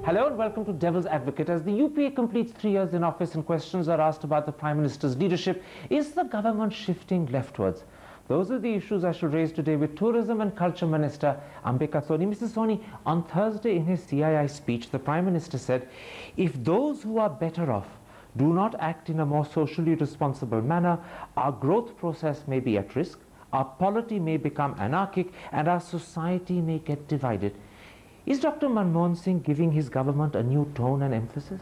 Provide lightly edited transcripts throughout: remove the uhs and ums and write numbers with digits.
Hello and welcome to Devil's Advocate. As the UPA completes 3 years in office and questions are asked about the Prime Minister's leadership, is the government shifting leftwards? Those are the issues I shall raise today with Tourism and Culture Minister Ambika Soni. Mrs. Soni, on Thursday in his CII speech, the Prime Minister said, if those who are better off do not act in a more socially responsible manner, our growth process may be at risk, our polity may become anarchic, and our society may get divided. Is Dr. Manmohan Singh giving his government a new tone and emphasis?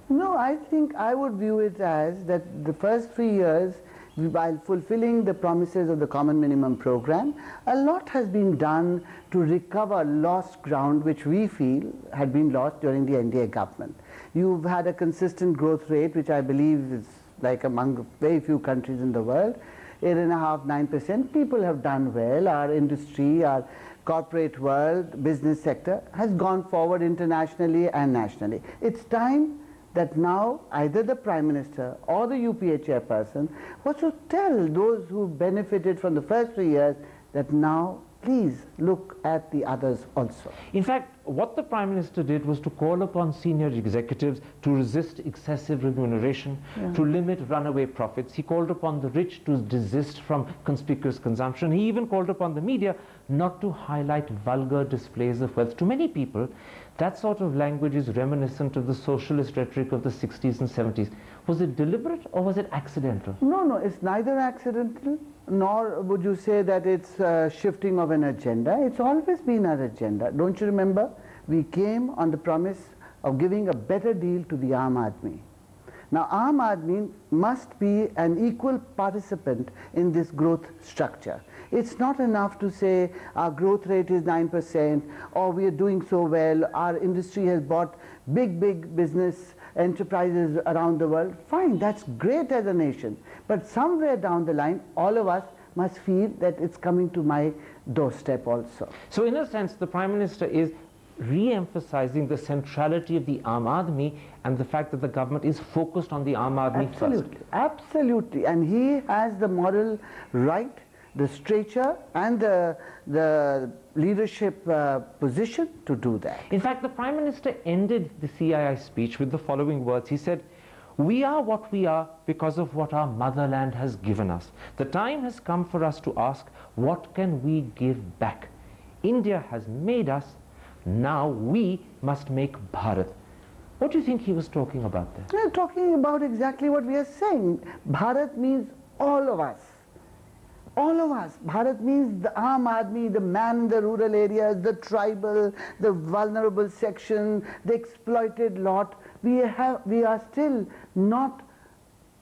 No, I think I would view it as that the first 3 years, while fulfilling the promises of the Common Minimum Program, a lot has been done to recover lost ground which we feel had been lost during the NDA government. You've had a consistent growth rate which I believe is like among very few countries in the world. 8.5%, 9%. People have done well. Our industry, our corporate world, business sector has gone forward internationally and nationally. It's time that now either the Prime Minister or the UPA chairperson was to tell those who benefited from the first 3 years that now please look at the others also. In fact, what the Prime Minister did was to call upon senior executives to resist excessive remuneration, to limit runaway profits. He called upon the rich to desist from conspicuous consumption. He even called upon the media not to highlight vulgar displays of wealth. To many people, that sort of language is reminiscent of the socialist rhetoric of the 60s and 70s. Was it deliberate or was it accidental? No, it's neither accidental nor would you say that it's shifting of an agenda. It's always been our agenda. Don't you remember? We came on the promise of giving a better deal to the Aam Aadmi. Now, Aam Aadmi must be an equal participant in this growth structure. It's not enough to say our growth rate is 9% or we are doing so well, our industry has bought big business enterprises around the world. Fine, that's great as a nation. But somewhere down the line, all of us must feel that it's coming to my doorstep also. So in a sense, the Prime Minister is re-emphasizing the centrality of the Aam Aadmi and the fact that the government is focused on the Aam Aadmi first. Absolutely. And he has the moral right, the stature and the leadership position to do that. In fact, the Prime Minister ended the CII speech with the following words. He said, "We are what we are because of what our motherland has given us. The time has come for us to ask, what can we give back? India has made us, now we must make Bharat." What do you think he was talking about there? We're talking about exactly what we are saying. Bharat means all of us. All of us. Bharat means the Aam Aadmi, the man in the rural areas, the tribal, the vulnerable section, the exploited lot. We are still not,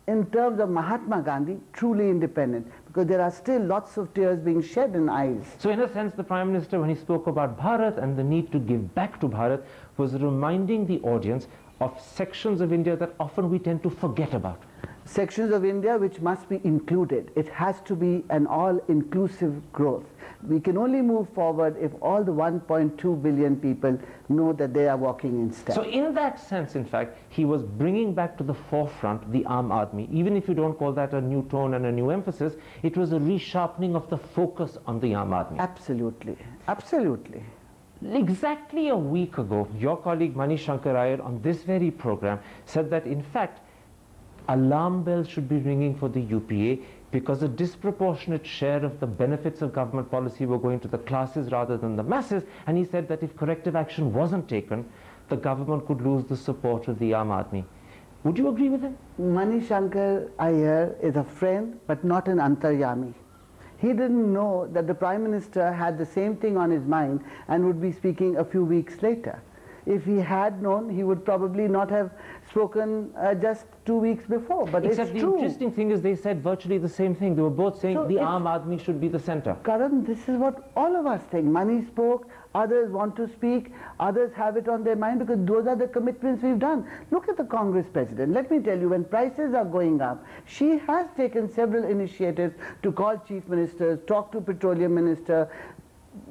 in terms of Mahatma Gandhi, truly independent, because there are still lots of tears being shed in eyes. So in a sense, the Prime Minister, when he spoke about Bharat and the need to give back to Bharat, was reminding the audience of sections of India that often we tend to forget about. Sections of India which must be included. It has to be an all-inclusive growth. We can only move forward if all the 1.2 billion people know that they are walking in step. So in that sense, in fact, he was bringing back to the forefront the Aam Aadmi. Even if you don't call that a new tone and a new emphasis, it was a resharpening of the focus on the Aam Aadmi. Absolutely. Absolutely. Exactly a week ago, your colleague Mani Shankar Iyer on this very program said that in fact alarm bells should be ringing for the UPA because a disproportionate share of the benefits of government policy were going to the classes rather than the masses, and he said that if corrective action wasn't taken, the government could lose the support of the Aam Aadmi. Would you agree with him? Mani Shankar Iyer is a friend but not an antaryami. He didn't know that the Prime Minister had the same thing on his mind and would be speaking a few weeks later. If he had known, he would probably not have spoken just 2 weeks before. But except it's true. The interesting thing is they said virtually the same thing. They were both saying the Aam Aadmi should be the center. Karan, this is what all of us think. Mani spoke, others want to speak, others have it on their mind because those are the commitments we've done. Look at the Congress president. Let me tell you, when prices are going up, she has taken several initiatives to call chief ministers, talk to petroleum minister,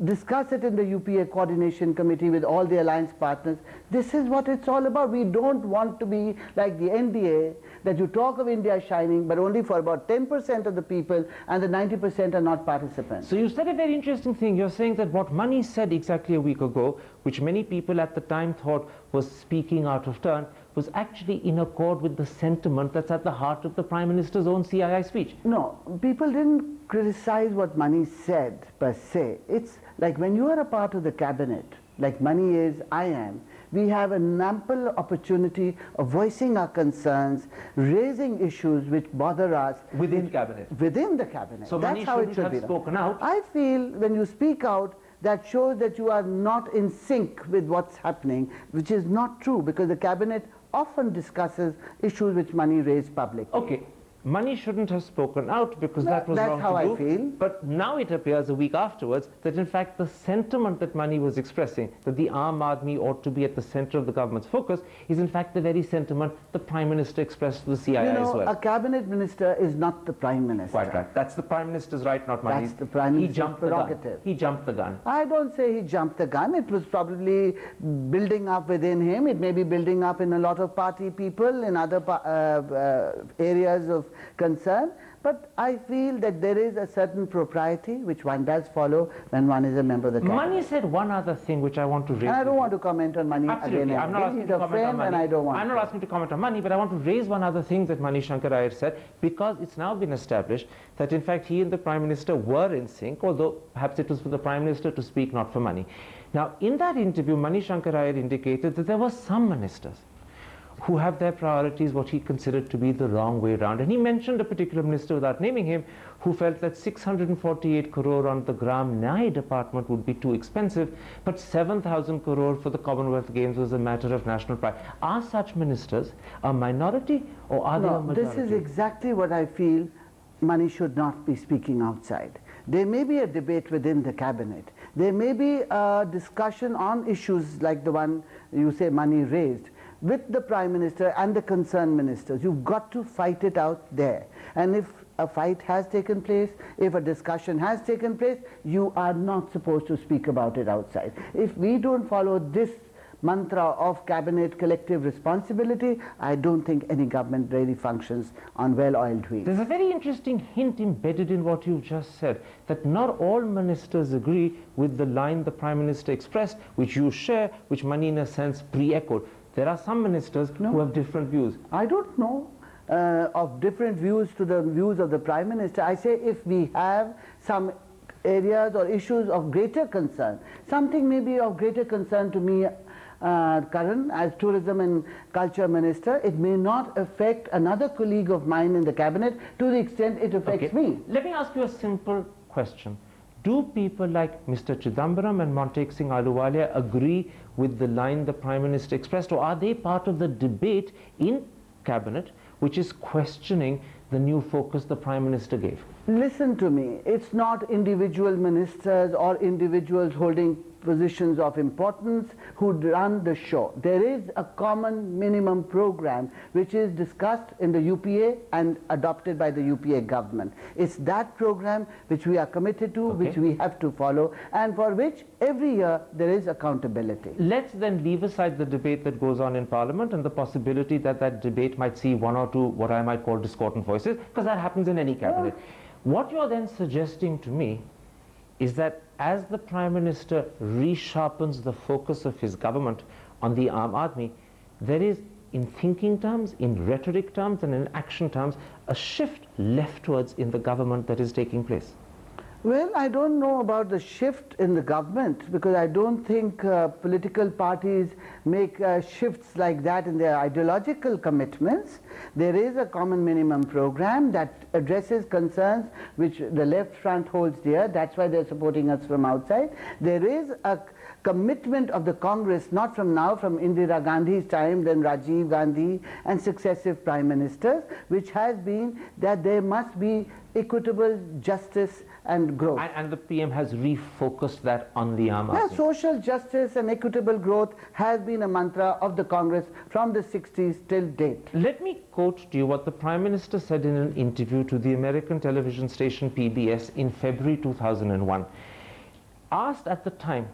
discuss it in the UPA coordination committee with all the alliance partners. This is what it's all about. We don't want to be like the NDA, that you talk of India shining, but only for about 10% of the people, and the 90% are not participants. So you said a very interesting thing. You're saying that what Mani said exactly a week ago, which many people at the time thought was speaking out of turn, was actually in accord with the sentiment that's at the heart of the Prime Minister's own CII speech. No, people didn't criticize what Mani said per se. It's like when you are a part of the cabinet, like Mani is, I am, we have an ample opportunity of voicing our concerns, raising issues which bother us. Within cabinet? Within the cabinet. So that's Mani how it shouldn't should have be done. spoken out? I feel when you speak out, that shows that you are not in sync with what's happening, which is not true, because the cabinet often discusses issues which Mani raised publicly. Okay. Mani shouldn't have spoken out because that was wrong to do. That's how I feel. But now it appears a week afterwards that in fact the sentiment that Mani was expressing, that the Aam Aadmi ought to be at the center of the government's focus, is in fact the very sentiment the Prime Minister expressed to the CII as well. A cabinet minister is not the Prime Minister. Quite right. That's the Prime Minister's right, not Mani's. That's the Prime Minister's prerogative. He jumped the gun. I don't say he jumped the gun. It was probably building up within him. It may be building up in a lot of party people, in other areas of concern. But I feel that there is a certain propriety which one does follow when one is a member of the cabinet. Mani said one other thing which I want to raise. And I don't want to comment on Mani Absolutely. again. I'm not asking He's to a comment on friend, Mani. and I don't want I'm not asking to comment on Mani, but I want to raise one other thing that Mani Shankar Iyer said, because it's now been established that in fact he and the Prime Minister were in sync, although perhaps it was for the Prime Minister to speak, not for Mani. Now, in that interview, Mani Shankar Iyer indicated that there were some ministers who have their priorities what he considered to be the wrong way around. And he mentioned a particular minister, without naming him, who felt that 648 crore on the Gram Nyai department would be too expensive, but 7,000 crore for the Commonwealth Games was a matter of national pride. Are such ministers a minority, or are they a majority? This is exactly what I feel Mani should not be speaking outside. There may be a debate within the cabinet. There may be a discussion on issues like the one you say Mani raised, with the Prime Minister and the concerned ministers. You've got to fight it out there. And if a fight has taken place, if a discussion has taken place, you are not supposed to speak about it outside. If we don't follow this mantra of cabinet collective responsibility, I don't think any government really functions on well-oiled wheels. There's a very interesting hint embedded in what you've just said, that not all ministers agree with the line the Prime Minister expressed, which you share, which Mani in a sense pre-echoed. There are some ministers who have different views. I don't know of different views to the views of the Prime Minister. I say if we have some areas or issues of greater concern, something may be of greater concern to me, Karan, as Tourism and Culture Minister, it may not affect another colleague of mine in the cabinet to the extent it affects me. Let me ask you a simple question. Do people like Mr. Chidambaram and Montek Singh Ahluwalia agree with the line the Prime Minister expressed, or are they part of the debate in cabinet which is questioning the new focus the Prime Minister gave? Listen to me, it's not individual ministers or individuals holding positions of importance who run the show. There is a common minimum program which is discussed in the UPA and adopted by the UPA government. It's that program which we are committed to, which we have to follow, and for which every year there is accountability. Let's then leave aside the debate that goes on in Parliament and the possibility that that debate might see one or two what I might call discordant voices, because that happens in any cabinet. What you're then suggesting to me is that as the Prime Minister resharpens the focus of his government on the Aam Aadmi, there is, in thinking terms, in rhetoric terms, and in action terms, a shift leftwards in the government that is taking place. Well, I don't know about the shift in the government, because I don't think political parties make shifts like that in their ideological commitments. There is a common minimum program that addresses concerns which the left front holds dear. That's why they're supporting us from outside. There is a commitment of the Congress, not from now, from Indira Gandhi's time, then Rajiv Gandhi and successive prime ministers, which has been that there must be equitable justice and growth. And the PM has refocused that on the Aam Aadmi. Social justice and equitable growth has been a mantra of the Congress from the 60s till date. Let me quote to you what the Prime Minister said in an interview to the American television station PBS in February 2001. Asked at the time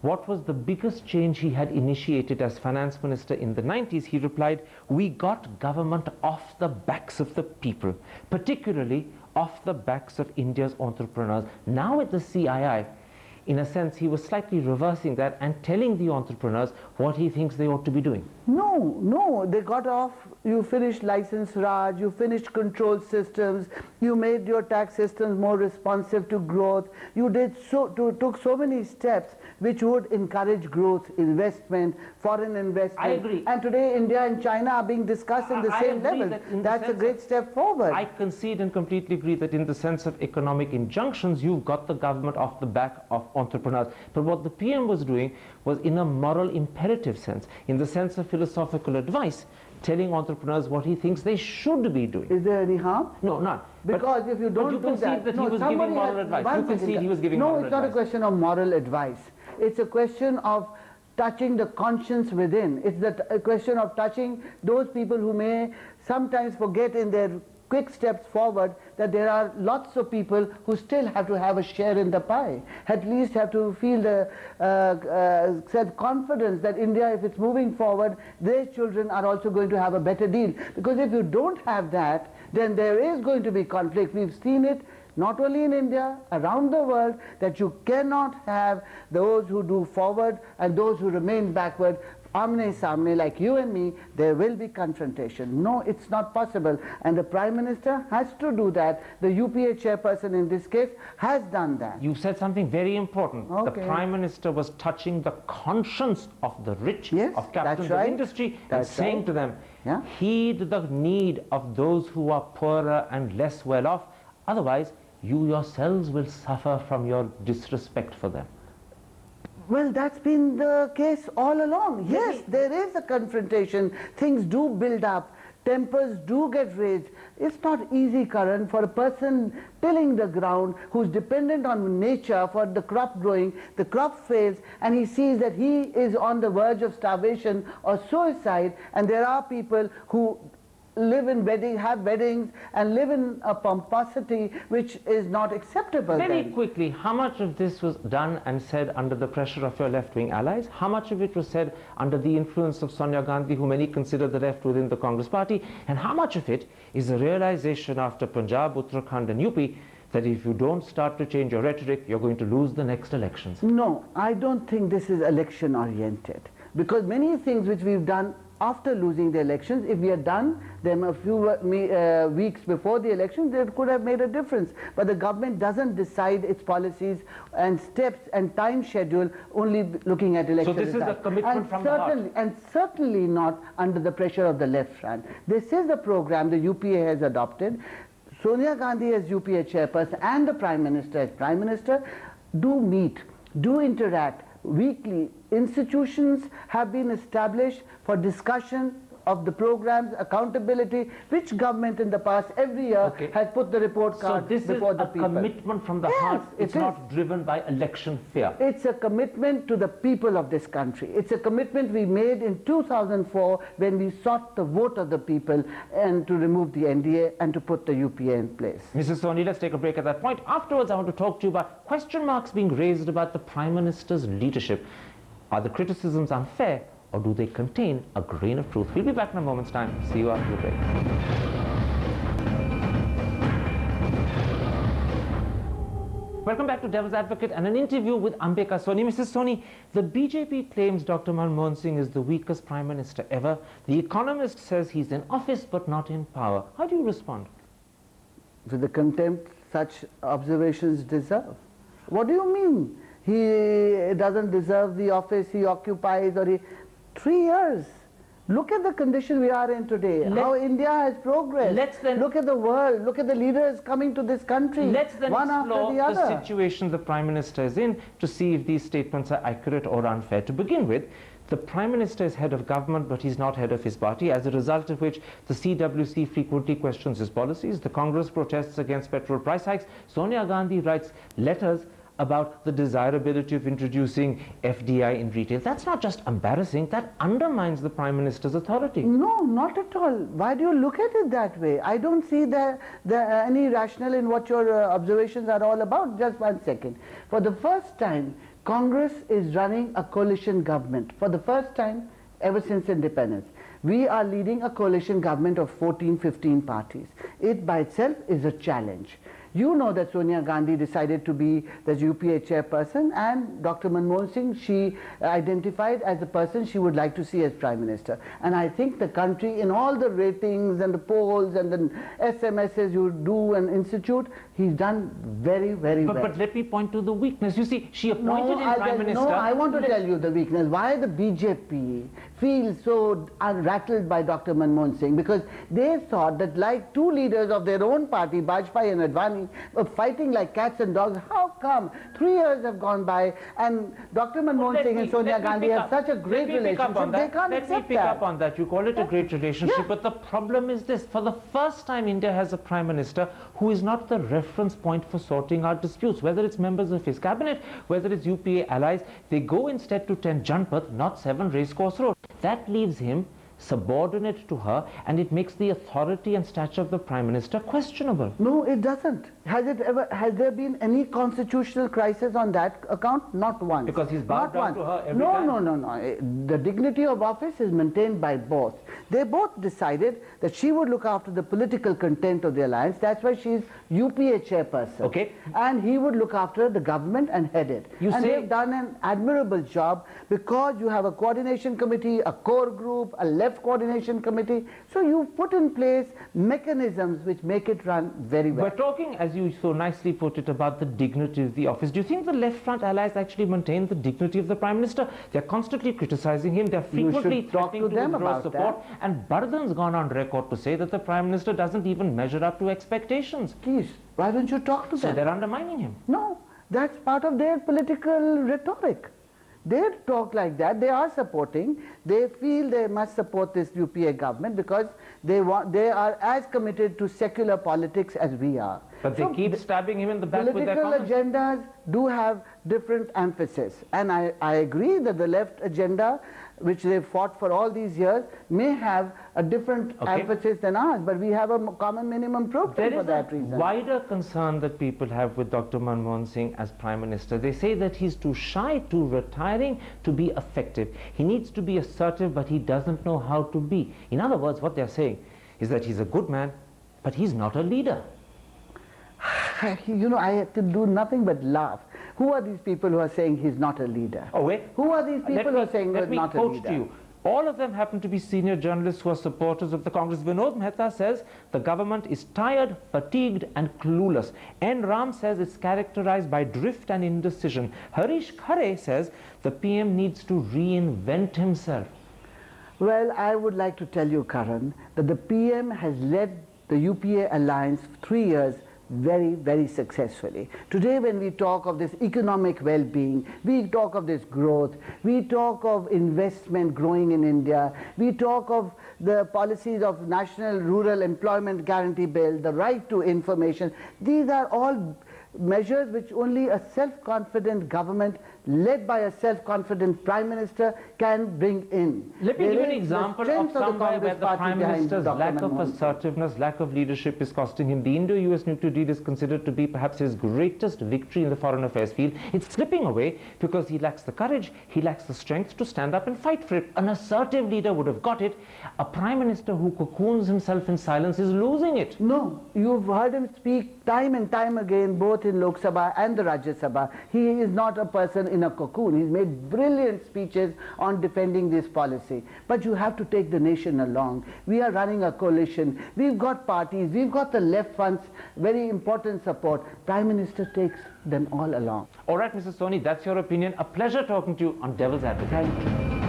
what was the biggest change he had initiated as finance minister in the 90s, he replied, "We got government off the backs of the people, particularly off the backs of India's entrepreneurs." Now at the CII, in a sense, he was slightly reversing that and telling the entrepreneurs what he thinks they ought to be doing. No, they got off. You finished license Raj, you finished control systems, you made your tax systems more responsive to growth. You took so many steps which would encourage growth, investment, foreign investment. I agree. And today India and China are being discussed in the same level. That's a great step forward. I concede and completely agree that in the sense of economic injunctions, you've got the government off the back of entrepreneurs. But what the PM was doing was in a moral imperative sense, in the sense of philosophical advice, telling entrepreneurs what he thinks they should be doing. Is there any harm? No, none. Because if you don't do that, he was giving moral advice. You concede he was giving moral advice. No, it's not a question of moral advice. It's a question of touching the conscience within. It's a question of touching those people who may sometimes forget in their quick steps forward that there are lots of people who still have to have a share in the pie, at least have to feel the self-confidence that India, if it's moving forward, their children are also going to have a better deal. Because if you don't have that, then there is going to be conflict. We've seen it not only in India, around the world, that you cannot have those who do forward and those who remain backward. Amne samne, like you and me, there will be confrontation. No, it's not possible. And the Prime Minister has to do that. The UPA chairperson in this case has done that. You said something very important. Okay. The Prime Minister was touching the conscience of the rich, yes, of captains of industry, and saying to them, heed the need of those who are poorer and less well off. Otherwise, you yourselves will suffer from your disrespect for them. Well, that's been the case all along. Yes, there is a confrontation. Things do build up. Tempers do get raised. It's not easy, Karan, for a person tilling the ground who's dependent on nature for the crop growing. The crop fails and he sees that he is on the verge of starvation or suicide, and there are people who live in have weddings and live in a pomposity which is not acceptable. Very quickly, how much of this was done and said under the pressure of your left-wing allies? How much of it was said under the influence of Sonia Gandhi, who many consider the left within the Congress party? And how much of it is a realization after Punjab, Uttarakhand and UP that if you don't start to change your rhetoric, you're going to lose the next elections? No, I don't think this is election-oriented, because many things which we've done after losing the elections, if we had done them a few weeks before the election, they could have made a difference. But the government doesn't decide its policies and steps and time schedule only looking at elections. So this is a commitment from the heart. And certainly not under the pressure of the left front. This is the program the UPA has adopted. Sonia Gandhi as UPA chairperson and the Prime Minister as Prime Minister do meet, do interact weekly. Institutions have been established for discussion of the programs, accountability, which government in the past every year has put the report card before the people. So this is a commitment from the heart. It's not driven by election fear. It's a commitment to the people of this country. It's a commitment we made in 2004 when we sought the vote of the people and to remove the NDA and to put the UPA in place. Mrs. Soni, let's take a break at that point. Afterwards, I want to talk to you about question marks being raised about the Prime Minister's leadership. Are the criticisms unfair, or do they contain a grain of truth? We'll be back in a moment's time. See you after the break. Welcome back to Devil's Advocate and an interview with Ambika Soni. Mrs. Soni, the BJP claims Dr. Manmohan Singh is the weakest Prime Minister ever. The Economist says he's in office but not in power. How do you respond? With the contempt such observations deserve. What do you mean? He doesn't deserve the office he occupies, or 3 years. Look at the condition we are in today, how India has progressed. Look at the world, look at the leaders coming to this country, let's then one after the other. The situation the Prime Minister is in to see if these statements are accurate or unfair. To begin with, the Prime Minister is head of government, but he's not head of his party, as a result of which the CWC frequently questions his policies. The Congress protests against petrol price hikes. Sonia Gandhi writes letters about the desirability of introducing FDI in retail. That's not just embarrassing, that undermines the Prime Minister's authority. No, not at all. Why do you look at it that way? I don't see any rationale in what your observations are all about. Just one second. For the first time, Congress is running a coalition government. For the first time ever since independence. We are leading a coalition government of 14, 15 parties. It by itself is a challenge. You know that Sonia Gandhi decided to be the UPA chairperson, and Dr. Manmohan Singh, she identified as the person she would like to see as Prime Minister. And I think the country, in all the ratings and the polls and the SMSs you do and institute, he's done very, very well. But let me point to the weakness. You see, she appointed him Prime Minister. No, I want to tell you the weakness. Why the BJP feels so rattled by Dr. Manmohan Singh? Because they thought that like two leaders of their own party, Bajpayee and Advani, were fighting like cats and dogs. How come 3 years have gone by and Dr. Manmohan Singh and Sonia Gandhi have such a great relationship? They can't accept that. Let me pick up on that. You call it a great relationship, but the problem is this. For the first time, India has a Prime Minister who is not the reference point for sorting out disputes, whether it's members of his cabinet, whether it's UPA allies. They go instead to 10 Janpath, not 7 Racecourse Road. That leaves him subordinate to her, and it makes the authority and stature of the Prime Minister questionable. No, it doesn't. Has there been any constitutional crisis on that account? Not once. Because he's bowed down to her every time. No. The dignity of office is maintained by both. They both decided that she would look after the political content of the alliance. That's why she's UPA chairperson. Okay. And he would look after the government and head it. They've done an admirable job, because you have a coordination committee, a core group, a left coordination committee. So you put in place mechanisms which make it run very well. We're talking, as you so nicely put it, about the dignity of the office. Do you think the left front allies actually maintain the dignity of the Prime Minister? They're constantly criticizing him. They're frequently threatening to withdraw support. And Bardhan's gone on record to say that the Prime Minister doesn't even measure up to expectations. Please, why don't you talk to them? So they're undermining him. No, that's part of their political rhetoric. They talk like that. They are supporting. They feel they must support this UPA government because they are as committed to secular politics as we are. But they keep stabbing him in the back with their comments. Political agendas do have different emphasis. And I agree that the left agenda, which they've fought for all these years, may have a different emphasis than ours. But we have a common minimum program for that reason. There is a wider concern that people have with Dr. Manmohan Singh as Prime Minister. They say that he's too shy, too retiring to be effective. He needs to be assertive, but he doesn't know how to be. In other words, what they're saying is that he's a good man, but he's not a leader. You know, I can do nothing but laugh. Who are these people who are saying he's not a leader? Oh, wait. Who are these people who are saying he's not a leader? Let me quote to you. All of them happen to be senior journalists who are supporters of the Congress. Vinod Mehta says the government is tired, fatigued and clueless. N. Ram says it's characterized by drift and indecision. Harish Khare says the PM needs to reinvent himself. Well, I would like to tell you, Karan, that the PM has led the UPA alliance for 3 years very, very successfully. Today, when we talk of this economic well-being, we talk of this growth, we talk of investment growing in India, we talk of the policies of National Rural Employment Guarantee Bill, the right to information. These are all measures which only a self-confident government led by a self-confident Prime Minister can bring in. Let me give you an example of somewhere where the Prime Minister's lack of assertiveness, lack of leadership is costing him. The Indo-US nuclear deal is considered to be perhaps his greatest victory in the foreign affairs field. It's slipping away because he lacks the courage, he lacks the strength to stand up and fight for it. An assertive leader would have got it. A Prime Minister who cocoons himself in silence is losing it. No, you've heard him speak time and time again, both in Lok Sabha and the Rajya Sabha. He is not a person in a cocoon. He's made brilliant speeches on defending this policy. But you have to take the nation along. We are running a coalition. We've got parties. We've got the left front's very important support. Prime Minister takes them all along. All right, Mrs. Soni, that's your opinion. A pleasure talking to you on Devil's Advocate. Thank you.